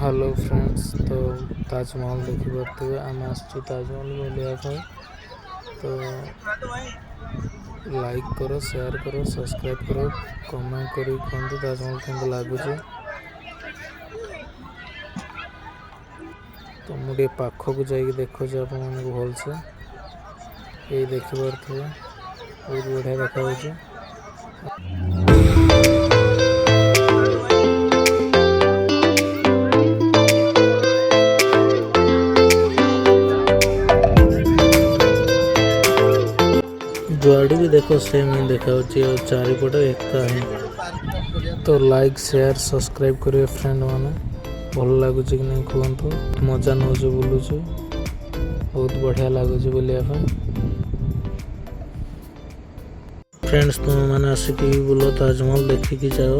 Hello friends, तो ताजमहल देखिपे आम आसचु ताजमहल बुलाया। तो लाइक करो, शेयर करो, सब्सक्राइब करो, कमेंट करी कहतु ताजमहल केमती लगुच। तो मुझे पाखक जाइए देखुच आप भलसे ये देखिपे बहुत बढ़िया देखा। जुआड़ी भी देखो सेम ही देखा और चारिपट एका ही। तो लाइक शेयर सब्सक्राइब करेंगे फ्रेंड मैंने। भल लगुच कि नहीं कहतु। मजा नौ बुलूचु, बहुत बढ़िया लगुच बुलाया। फ्रेंड्स तुम मैंने आसिक बुल ताजमहल देखिकी जाओ।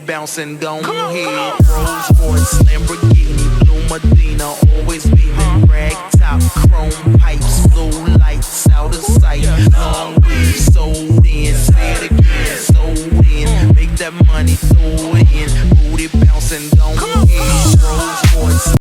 Bouncing down here, Rolls Royce, Lamborghini, Blue Medina, always beaming, rag top, chrome pipes, blue lights, out of sight, long weed, sold in, say it again, sold in, make that money, throw it in.